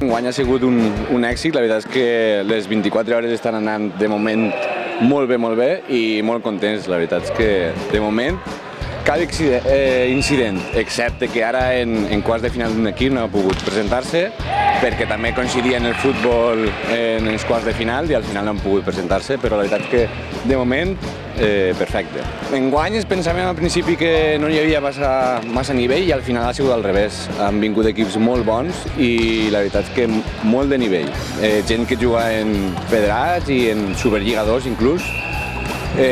Enguany ha sigut un èxit, la veritat és que les 24 hores estan anant de moment molt bé i molt contents, la veritat és que de moment cap incident, excepte que ara en quarts de final d'un equip no ha pogut presentar-se perquè també coincidia en el futbol en els quarts de final i al final no han pogut presentar-se, però la veritat és que de moment perfecte. Enguany es pensàvem al principi que no hi havia massa nivell i al final ha sigut al revés. Han vingut equips molt bons i la veritat és que molt de nivell. Gent que juga en federats i en Superliga 2 inclús.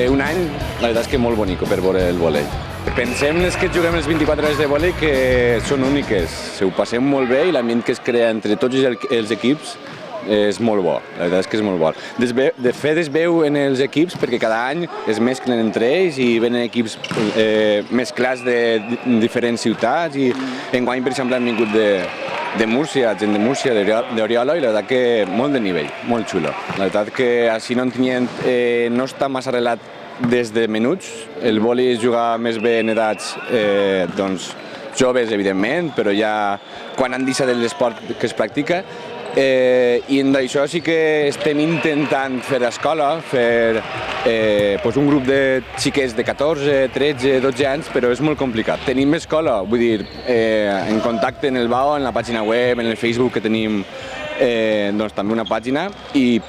Un any, la veritat és que molt bonic per veure el vòlei. Pensem les que juguem les 24 hores de vòlei que són úniques. Ho passem molt bé i l'ambient que es crea entre tots els equips és molt bo, la veritat és que és molt bo. De fet es veu en els equips perquè cada any es mesclen entre ells i venen equips mesclats de diferents ciutats i enguany, per exemple, han vingut de Múrcia, gent de Múrcia, d'Oriola i la veritat que molt de nivell, molt xulo. La veritat que així no està massa arrelat des de menuts, el vòlei es juga més bé en edats joves, evidentment, però ja quan han deixat l'esport que es practica. I d'això sí que estem intentant fer escola, fer un grup de xiquets de 14, 13, 12 anys, però és molt complicat. Tenim escola, vull dir, en contacte en el BAO, en la pàgina web, en el Facebook, que tenim també una pàgina, i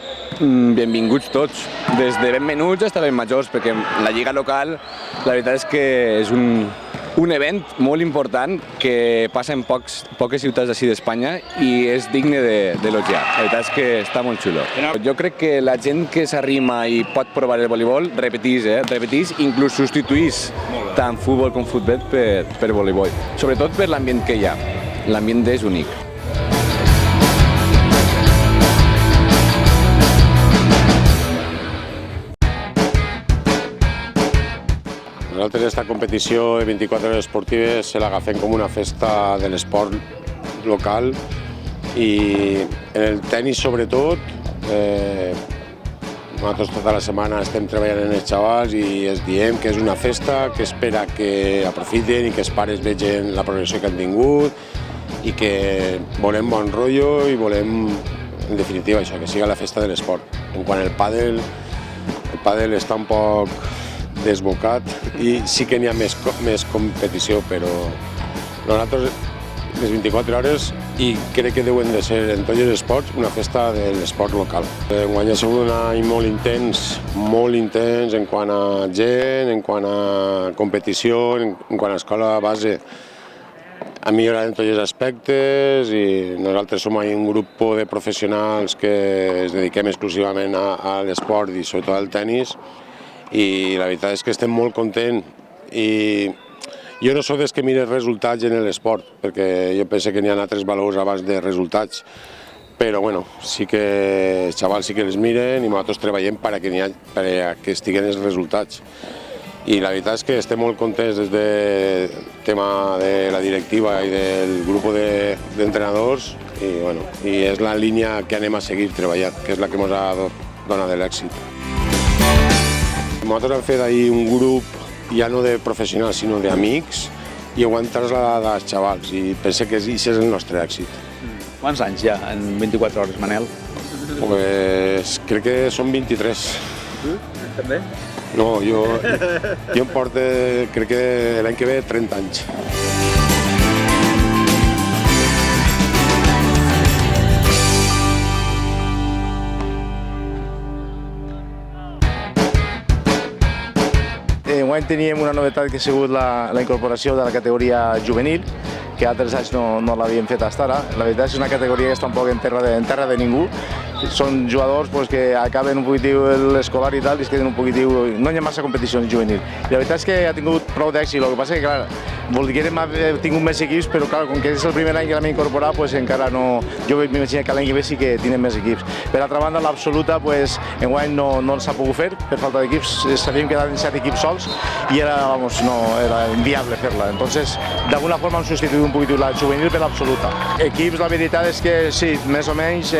benvinguts tots, des de ben menuts fins a ben majors, perquè la lliga local, la veritat és que és un event molt important que passa en poques ciutats d'ací d'Espanya i és digne d'elogiar. La veritat és que està molt xulo. Jo crec que la gent que s'arrima i pot provar el voleibol repetís, inclús substituís tant futbol com futbol per voleibol. Sobretot per l'ambient que hi ha. L'ambient és únic. Nosaltres aquesta competició de 24 hores esportives se l'agafem com una festa de l'esport local i en el tenis sobretot nosaltres tota la setmana estem treballant en els xavals i els diem que és una festa, que espera que aprofiten i que els pares vegin la progressió que han tingut i que volem bon rotllo i volem, en definitiva, això, que siga la festa de l'esport. En quant al pàdel està un poc desbocat i sí que n'hi ha més competició, però nosaltres les 24 hores i crec que deuen de ser en tots els esports una festa de l'esport local. Enguany ha sigut un any molt intens en quant a gent, en quant a competició, en quant a escola base. ha millorat en tots els aspectes i nosaltres som un grup de professionals que es dediquem exclusivament a l'esport i sobretot al tennis i la veritat és que estem molt contents i jo no soc dels que mira resultats en l'esport perquè jo penso que n'hi ha altres valors abans de resultats però bueno, sí que els xavals sí que els miren i nosaltres treballem perquè estiguen els resultats. I la veritat és que estem molt contents des del tema de la directiva i del grup d'entrenadors i, bueno, i és la línia que anem a seguir treballant, que és la que ens ha donat l'èxit. Nosaltres hem fet ahir un grup ja no de professionals sinó d'amics i ho hem traslladat als xavals i penso que aquest és el nostre èxit. Quants anys ja en 24 hores, Manel? Pues, crec que són 23. Tu? També? No, jo em porto, crec que l'any que ve, 30 anys. Enguany teníem una novetat que ha sigut la incorporació de la categoria juvenil, que altres anys no l'havíem fet fins ara. La veritat és una categoria que està un poc en terra de ningú. Són jugadors que acaben un poquitiu l'escolar i tal i es queden un poquitiu... No hi ha massa competicions juvenil. I la veritat és que ha tingut prou d'èxit. El que passa és que, clar, volguérem haver tingut més equips, però clar, com que és el primer any que l'hem incorporat, encara no... Jo m'imagino que l'any que ve sí que tenen més equips. Per altra banda, l'absoluta, enguany no s'ha pogut fer per falta d'equips. S'havien quedat en 7 equips sols i era inviable fer-la. Entonces, d'alguna forma hem substituït un poquitiu la juvenil per l'absoluta. Equips, la veritat és que sí, més o menys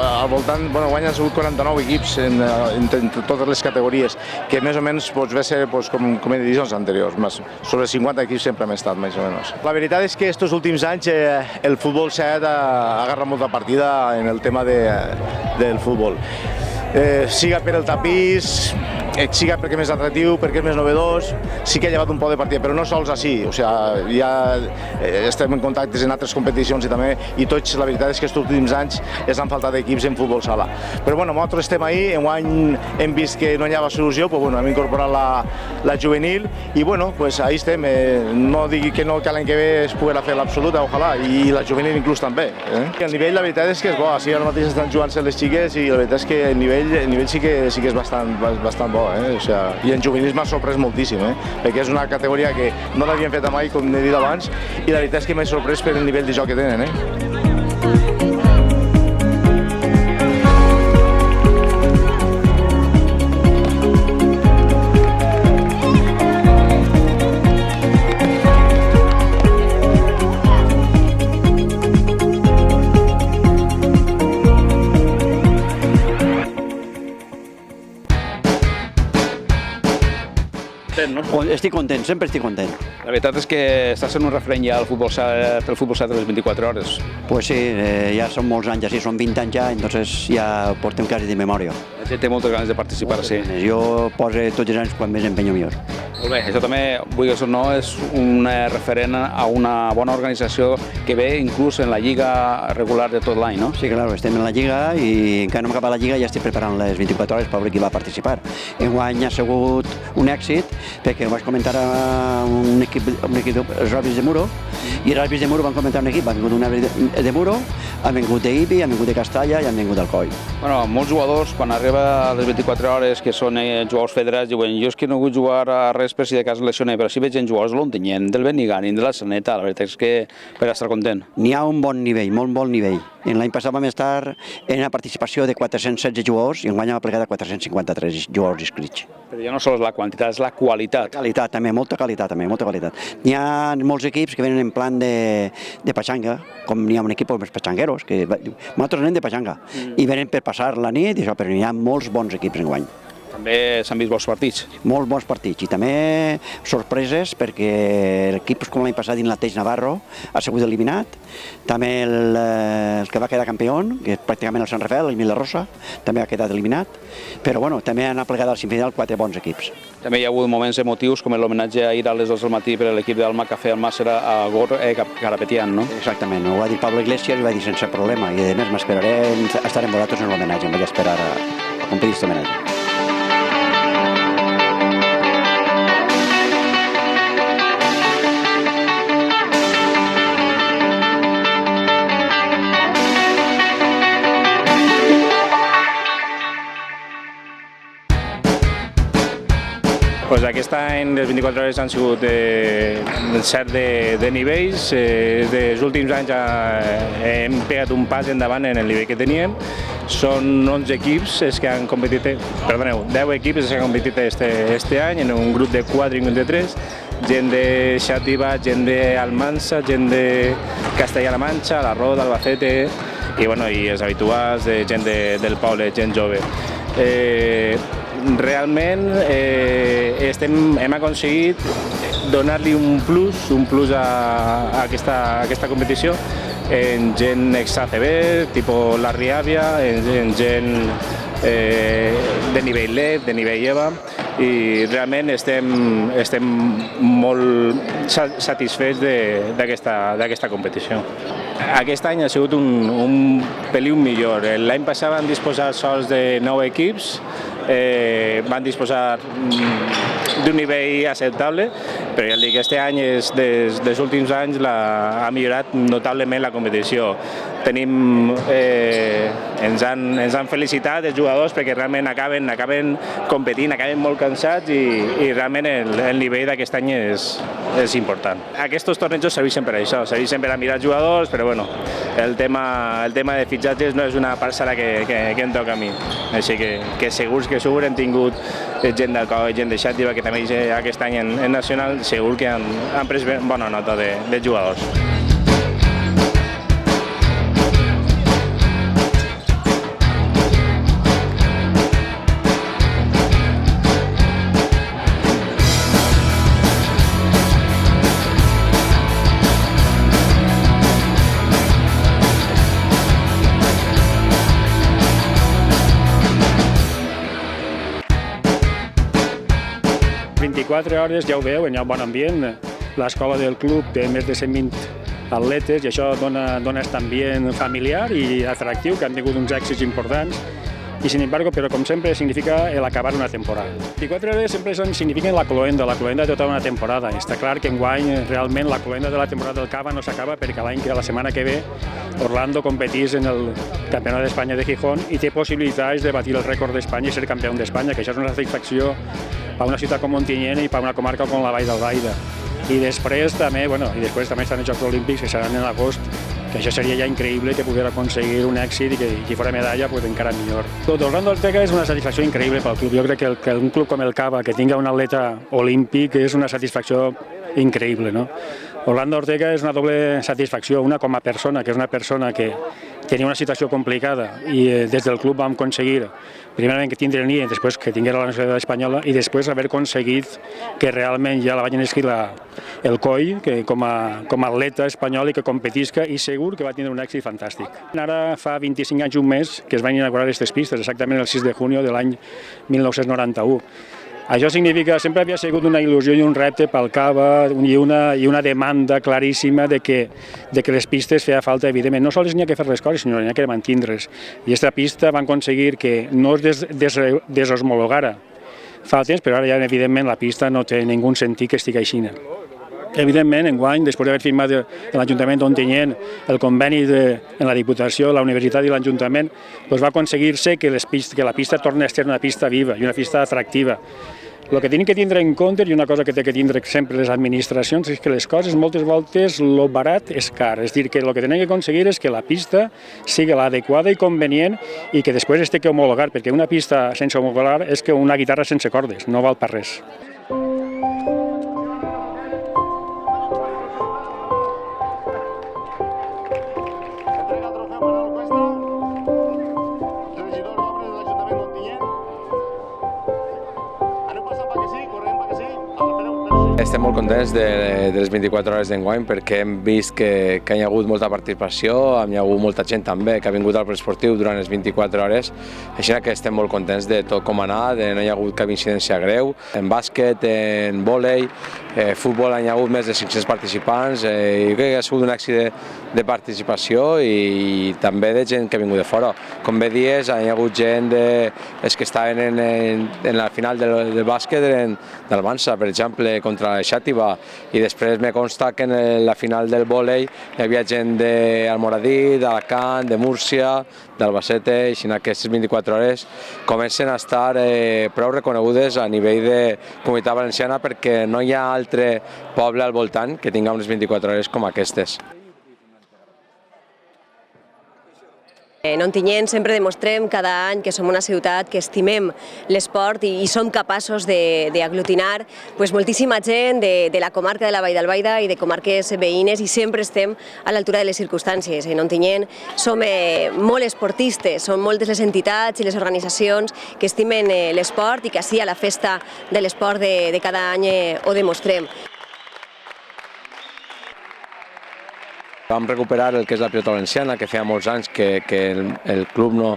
al voltant, guany han sigut 49 equips en totes les categories, que més o menys ve ser com edicions anteriors, sobre 50 equips sempre hem estat, més o menys. La veritat és que aquests últims anys el futbol s'ha agarrat molta partida en el tema del futbol. Siga per el tapís, siga perquè és més atractiu, perquè és més novedós, sí que ha llevat un poc de partida, però no sols així, ja estem en contactes en altres competicions i tots, la veritat és que aquests últims anys ens han faltat equips en futbol sala. Però nosaltres estem ahí, enguany hem vist que no hi havia solució, hem incorporat la juvenil i ahí estem, no digui que no, que l'any que ve es podrà fer l'absoluta, ojalà, i la juvenil inclús també. El nivell, la veritat és que és bo, ara mateix estan jugant-se les xiques i la veritat és que el nivell sí que és bastant bo. I en juvenils m'ha sorprès moltíssim, perquè és una categoria que no l'havien fet mai, com he dit abans, i la veritat és que m'he sorprès per el nivell de joc que tenen. Estic content, sempre estic content. La veritat és que està sent un referent ja pel futbol sala de les 24 hores. Pues sí, ja són molts anys, així són 20 anys ja, entonces ja portem quasi de memòria. La gent té moltes ganes de participar, sí. Jo poso tots els anys quan més empenyo millor. Molt bé, això també, vull dir o no, és un referent a una bona organització que ve inclús en la lliga regular de tot l'any, no? Sí, clar, estem en la lliga i encara no hem acabat la lliga i ja estic preparant les 24 hores per veure qui va participar. Enguany ha sigut un èxit perquè ho vaig comentar a un equip, els Robis de Muro, i els Robis de Muro van comentar un equip, han vingut un de Muro, han vingut d'Ibi, han vingut de Castalla i han vingut d'Alcoi. Bueno, molts jugadors, quan arriba a les 24 hores, que són jugadors federats, diuen jo és que no vull jugar a res per si de cas lesioné, però si veig en jugadors de l'Ontinyent, del Benigànim, de la Saneta, la veritat és que per estar content. N'hi ha un bon nivell, molt bon nivell. L'any passat vam estar en la participació de 416 jugadors i enguany hem aplicat a 453 jugadors inscrits. Però ja no sols la quantitat, és la qualitat. Qualitat també, molta qualitat també, molta qualitat. N'hi ha molts equips que venen en plan de pachanga, com n'hi ha un equip dels pachangueros, que nosaltres anem de pachanga, i venen per passar la nit, però n'hi ha molts bons equips enguany. També s'han vist bons partits. Molts bons partits i també sorpreses perquè l'equip com l'any passat dins la Teix Navarro ha sigut eliminat. També el que va quedar campió, que és pràcticament el Sant Rafael, el Mila Rosa, també ha quedat eliminat. Però també han aplegat al semifinal 4 bons equips. També hi ha hagut moments emotius com l'homenatge ahir a les 2 del matí per a l'equip d'Alma Cafè Almàssera a Gor Carapetian, no? Exactament, ho va dir Pablo Iglesias i va dir sense problema. I a més m'esperaré a estar amb vosaltres en l'homenatge, em vaig esperar a complir aquest homenatge. Pues aquest any les 24 hores han sigut cert de nivells. Dels últims anys hem pegat un pas endavant en el nivell que teníem. Són 11 equips que han competit, 10 equips que han competit este any en un grup de 4 i un grup de 3. Gent de Xàtiva, gent d'Almansa, gent de Castellà-La Manxa, la Roda, Albacete i els habituals, gent del poble, gent jove. Realment hem aconseguit donar-li un plus a aquesta competició en gent ex-ACB, tipus la Riàvia, en gent de nivell LEP, de nivell EVA, i realment estem molt satisfets d'aquesta competició. Aquest any ha sigut un peliu millor. L'any passat van disposar sols de 9 equips, van disposar d'un nivell acceptable, però ja dic, aquest any, dels últims anys, ha millorat notablement la competició. Ens han felicitat els jugadors perquè realment acaben competint, acaben molt cansats i realment el nivell d'aquest any és important. Aquests tornejos serveixen per això, serveixen per a mirar els jugadors, però el tema de fitxatges no és una parcel·la que em toca a mi. Així que segur hem tingut gent del Coll, gent de Xàtiva, que també aquest any en nacional, segur que han pres bona nota dels jugadors. Hores, ja ho veu, hi ha un bon ambient. L'escola del club té més de 120 atletes i això dona aquest ambient familiar i atractiu, que han tingut uns èxits importants. I, sin embargo, però com sempre, significa acabar una temporada. 24 hores sempre signifiquen la cloenda de tota una temporada. Està clar que enguany realment la cloenda de la temporada del Cava no s'acaba perquè la setmana que ve Orlando competís en el Campionat d'Espanya de Gijón i té possibilitats de batir el rècord d'Espanya i ser campió d'Espanya, que això és una satisfacció per una ciutat com Ontinyent i per una comarca com la Vall d'Albaida. I després també estan els Jocs Olímpics, que seran en agost, que això seria ja increïble que pogués aconseguir un èxit i que si fora medalla encara millor. Orlando Ortega és una satisfacció increïble pel club. Jo crec que un club com el Cava, que tinga un atleta olímpic, és una satisfacció increïble, no? Orlando Ortega és una doble satisfacció, una com a persona, que és una persona que tenia una situació complicada i des del club vam aconseguir primerament que tindre el NIE, després que tinguera la nacionalitat espanyola i després haver aconseguit que realment ja la vagin escrit el COI que com a atleta espanyol i que competisca i segur que va tindre un èxit fantàstic. Ara fa 25 anys, un mes, que es van inaugurar aquestes pistes, exactament el 6 de juny de l'any 1991. Això significa, sempre havia sigut una il·lusió i un repte pel Cava i una demanda claríssima de que les pistes feia falta, evidentment. No sols n'hi ha que fer les coses, sinó n'hi ha que mantindre's. I aquesta pista van aconseguir que no es desosmologara fa temps, però ara ja, evidentment, la pista no té ningú sentit que estigui així. Evidentment, enguany, després d'haver firmat l'Ajuntament d'Ontinyent el conveni en la Diputació, la Universitat i l'Ajuntament, va aconseguir-se que la pista torni a ser una pista viva i una pista atractiva. El que tenim que tindre en compte, i una cosa que té que tindre sempre les administracions, és que les coses moltes voltes el barat és car. És a dir, que el que tenim que aconseguir és que la pista sigui l'adequada i convenient i que després es té que homologar, perquè una pista sense homologar és que una guitarra sense cordes, no val per res. Estem molt contents de les 24 hores d'enguany perquè hem vist que hi ha hagut molta participació, hi ha hagut molta gent també que ha vingut al preesportiu durant les 24 hores, així que estem molt contents de tot com ha anat, no hi ha hagut cap incidència greu. En bàsquet, en vòlei, futbol hi ha hagut més de 500 participants, jo crec que ha sigut un èxit de participació i també de gent que ha vingut de fora. Com bé dies, hi ha hagut gent que estaven en la final del bàsquet d'Almansa, per exemple, contra la Xàtiva, i després me consta que en la final del vòlei hi havia gent d'Almoradí, d'Alacant, de Múrcia, d'Albacete, i així aquestes 24 hores comencen a estar prou reconegudes a nivell de Comunitat Valenciana, perquè no hi ha altre poble al voltant que tinga unes 24 hores com aquestes. En Ontinyent sempre demostrem cada any que som una ciutat que estimem l'esport i som capaços d'aglutinar moltíssima gent de la comarca de la Vall d'Albaida i de comarques veïnes, i sempre estem a l'altura de les circumstàncies. En Ontinyent som molt esportistes, són moltes les entitats i les organitzacions que estimen l'esport i que així a la festa de l'esport de cada any ho demostrem. Vam recuperar el que és la pilota valenciana, que feia molts anys que el club no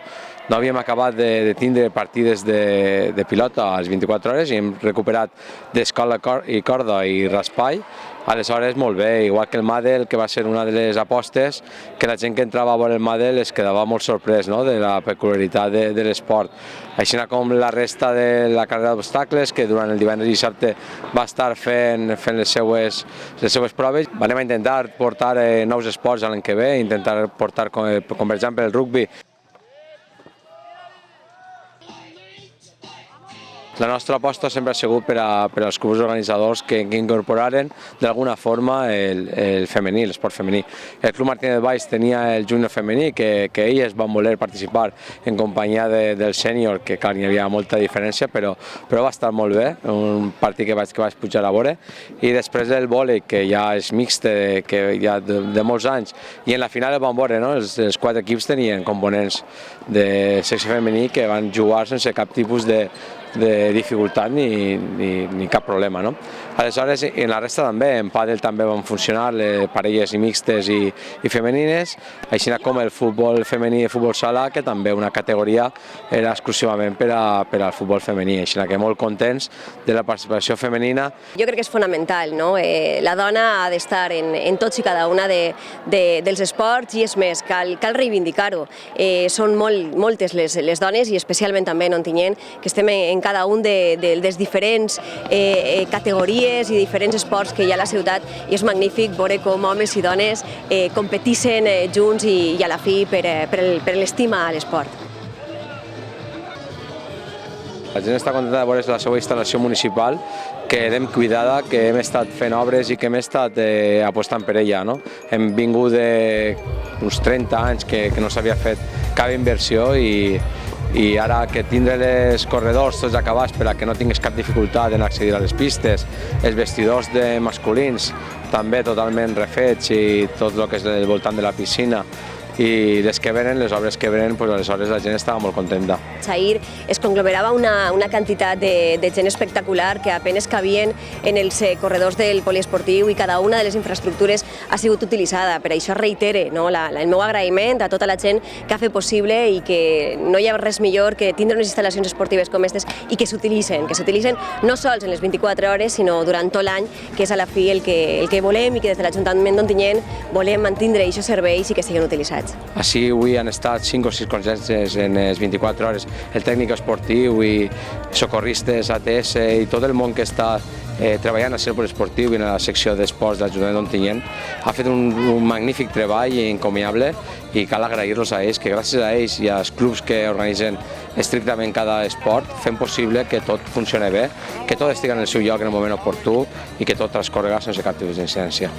havíem acabat de tindre partides de pilota a les 24 hores, i hem recuperat d'escola i corda i raspall. Aleshores, molt bé, igual que el Madel, que va ser una de les apostes, que la gent que entrava a veure el Madel es quedava molt sorprès de la peculiaritat de l'esport. Així com la resta de la carrera d'obstacles, que durant el divendres i dissabte va estar fent les seues proves. Anem a intentar portar nous esports l'any que ve, intentar portar, com per exemple, el rugbi. La nostra aposta sempre ha sigut per als clubs organitzadors que incorporaren d'alguna forma el femení, l'esport femení. El Club Martínez Valls tenia el júnior femení, que elles van voler participar en companyia del sènior, que clar, hi havia molta diferència, però va estar molt bé, un partit que vaig pujar a veure. I després el vòlei, que ja és mixte, que ja de molts anys, i en la final el vam veure, els 4 equips tenien components de sexe femení que van jugar sense cap tipus de dificultat ni cap problema. Aleshores, en la resta també, en pàdel també van funcionar parelles mixtes i femenines, així com el futbol femení i el futbol sala, que també una categoria era exclusivament per al futbol femení, així que molt contents de la participació femenina. Jo crec que és fonamental, la dona ha d'estar en tots i cada una dels esports, i és més, cal reivindicar-ho. Són moltes les dones, i especialment també en Ontinyent, que estem en cada un dels diferents categories i diferents esports que hi ha a la ciutat, i és magnífic veure com homes i dones competeixen junts i a la fi per l'estima a l'esport. La gent està contenta de veure la seva instal·lació municipal, que l'hem cuidada, que hem estat fent obres i que hem estat apostant per ella. Hem vingut d'uns 30 anys que no s'havia fet cap inversió, i ara que tindre els corredors tots acabats per a que no tinguis cap dificultat en accedir a les pistes, els vestidors de masculins també totalment refets, i tot el que és al voltant de la piscina, i les que venen, les obres que venen, aleshores la gent estava molt contenta. Ahir es conglomerava una quantitat de gent espectacular que apenas cabien en els corredors del poliesportiu, i cada una de les infraestructures ha sigut utilitzada. Per això reitere el meu agraïment a tota la gent que ha fet possible, i que no hi ha res millor que tindre unes instal·lacions esportives com aquestes i que s'utilitzen no sols en les 24 hores, sinó durant tot l'any, que és a la fi el que volem, i que des de l'Ajuntament d'Ontinyent volem mantenir aquests serveis i que siguin utilitzats. Així avui han estat 5 o 6 concerts en les 24 hores. El tècnic esportiu i socorristes, ATS i tot el món que està treballant al Centre Esportiu i en la secció d'esports de l'Ajuntament d'Ontinyent ha fet un magnífic treball encomiable, i cal agrair-los a ells, que gràcies a ells i als clubs que organitzen estrictament cada esport fem possible que tot funcioni bé, que tot estigui en el seu lloc en el moment oportú i que tot transcorrega sense cap tipus d'incidència.